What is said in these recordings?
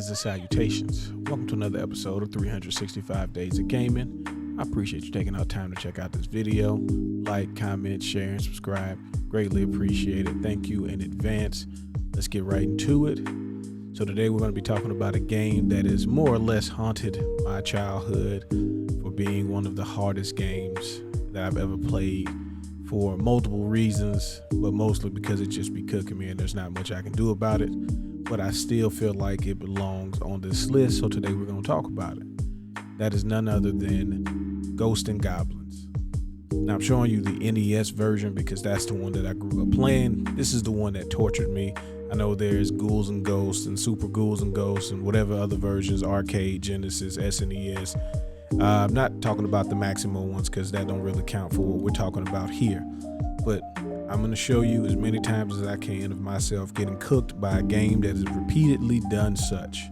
Greetings and salutations. Welcome to another episode of 365 Days of Gaming. I appreciate you taking out time to check out this video. Like, comment, share, and subscribe. Greatly appreciate it. Thank you in advance. Let's get right into it. So today we're going to be talking about a game that has more or less haunted my childhood for being one of the hardest games that I've ever played for multiple reasons, but mostly because it just be cooking me and there's not much I can do about it. But I still feel like it belongs on this list, so today we're going to talk about it. That is none other than Ghosts N Goblins. Now I'm showing you the NES version because that's the one that I grew up playing. This is the one that tortured me. I know there's Ghouls and Ghosts and Super Ghouls and Ghosts and whatever other versions, arcade, Genesis, SNES. I'm not talking about the Maximo ones because that don't really count for what we're talking about here. But I'm going to show you as many times as I can of myself getting cooked by a game that has repeatedly done such.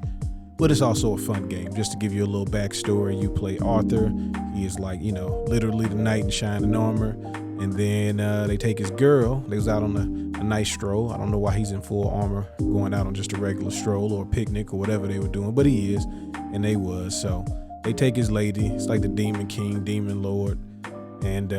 But it's also a fun game. Just to give you a little backstory, you play Arthur. He is like, literally the knight in shining armor. And then they take his girl. They was out on a nice stroll. I don't know why he's in full armor going out on just a regular stroll or a picnic or whatever they were doing, but he is, and they was. So they take his lady. It's like the Demon King, Demon Lord. And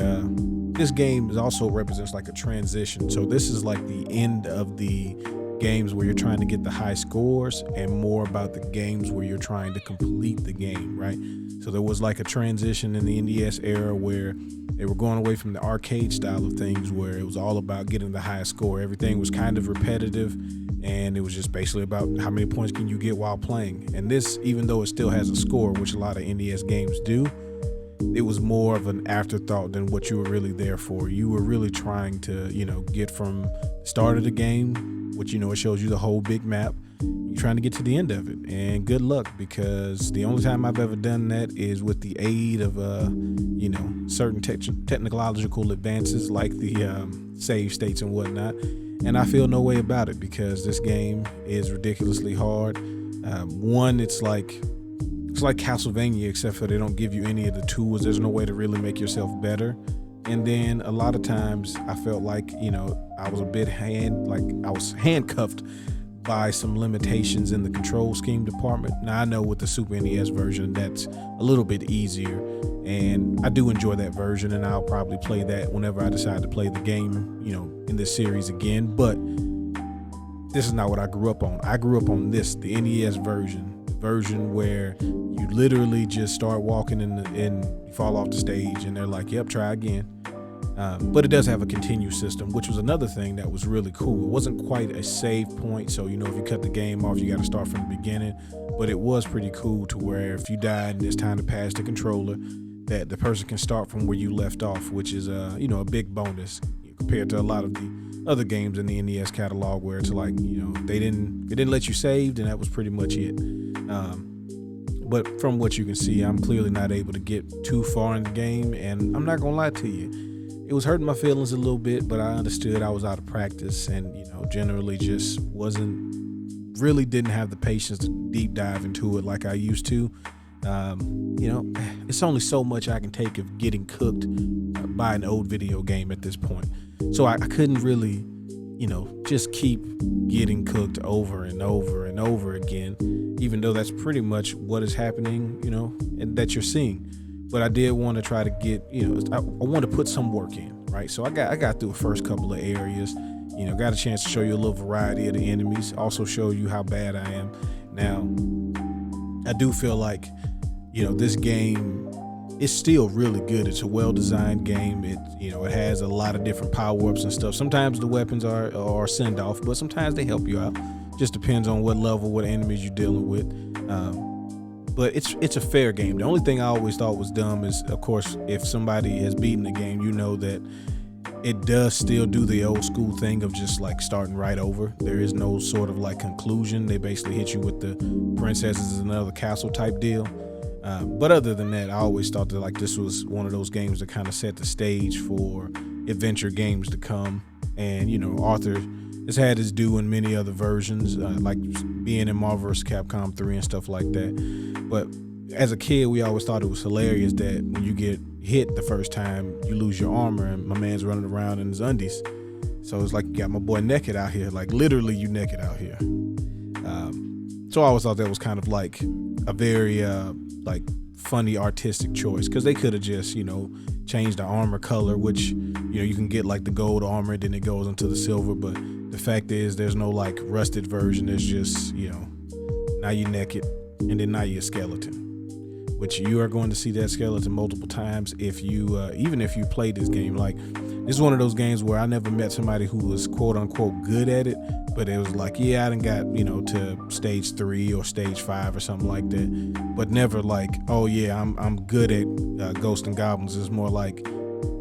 this game also represents like a transition. So this is like the end of the games where you're trying to get the high scores and more about the games where you're trying to complete the game, right? So there was like a transition in the NES era where they were going away from the arcade style of things where it was all about getting the highest score. Everything was kind of repetitive and it was just basically about how many points can you get while playing. And this, even though it still has a score, which a lot of NES games do, it was more of an afterthought than what you were really there for. You were really trying to, get from the start of the game, which, it shows you the whole big map. You're trying to get to the end of it. And good luck, because the only time I've ever done that is with the aid of, certain technological advances like the save states and whatnot. And I feel no way about it because this game is ridiculously hard. It's like Castlevania, except for they don't give you any of the tools. There's no way to really make yourself better. And then a lot of times I felt like, I was I was handcuffed by some limitations in the control scheme department. Now I know with the Super NES version, that's a little bit easier. And I do enjoy that version, and I'll probably play that whenever I decide to play the game, in this series again. But this is not what I grew up on. I grew up on the NES version where you literally just start walking and you fall off the stage and they're like, yep, try again. But it does have a continue system, which was another thing that was really cool. It wasn't quite a save point, so if you cut the game off, you got to start from the beginning. But it was pretty cool to where if you died and it's time to pass the controller, that the person can start from where you left off, which is a big bonus compared to a lot of the other games in the NES catalog where it's like, they didn't let you save, and that was pretty much it. But from what you can see, I'm clearly not able to get too far in the game, and I'm not gonna lie to you, it was hurting my feelings a little bit, but I understood I was out of practice and generally just didn't have the patience to deep dive into it like I used to. It's only so much I can take of getting cooked by an old video game at this point. So I couldn't really, just keep getting cooked over and over and over again, even though that's pretty much what is happening, and that you're seeing. But I did want to try to get, I want to put some work in, right? So I got through the first couple of areas, got a chance to show you a little variety of the enemies, also show you how bad I am. Now, I do feel like, this game is still really good. It's a well-designed game. It has a lot of different power-ups and stuff. Sometimes the weapons are send-off, but sometimes they help you out. Just depends on what level, what enemies you're dealing with. But it's a fair game. The only thing I always thought was dumb is, of course, if somebody has beaten the game, that it does still do the old school thing of just like starting right over. There is no sort of like conclusion. They basically hit you with the princesses in another castle type deal. But other than that, I always thought that like this was one of those games that kind of set the stage for adventure games to come. And Arthur has had his due in many other versions, like being in Marvel vs. Capcom 3 and stuff like that. But as a kid, we always thought it was hilarious that when you get hit the first time, you lose your armor, and my man's running around in his undies. So it's like you got my boy naked out here, like literally you naked out here. So I always thought that was kind of like a very like funny artistic choice, because they could have just, you know, changed the armor color, which, you know, you can get like the gold armor, then it goes into the silver. But the fact is, there's no like rusted version. There's just, you know, now you're naked, and then now you're a skeleton, which you are going to see that skeleton multiple times if you even if you play this game. Like, this is one of those games where I never met somebody who was quote unquote good at it, but it was like, yeah, I done got, you know, to stage 3 or stage 5 or something like that, but never like, oh yeah, I'm good at Ghosts N Goblins. It's more like,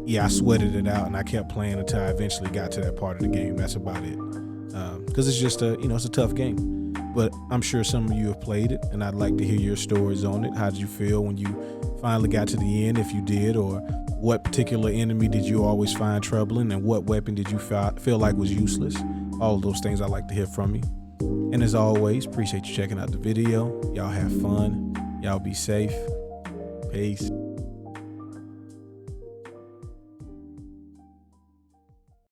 yeah, I sweated it out and I kept playing until I eventually got to that part of the game. That's about it, because it's just a, you know, it's a tough game. But I'm sure some of you have played it, and I'd like to hear your stories on it. How did you feel when you finally got to the end, if you did, or what particular enemy did you always find troubling, and what weapon did you feel like was useless? All of those things I'd like to hear from you. And as always, appreciate you checking out the video. Y'all have fun. Y'all be safe. Peace.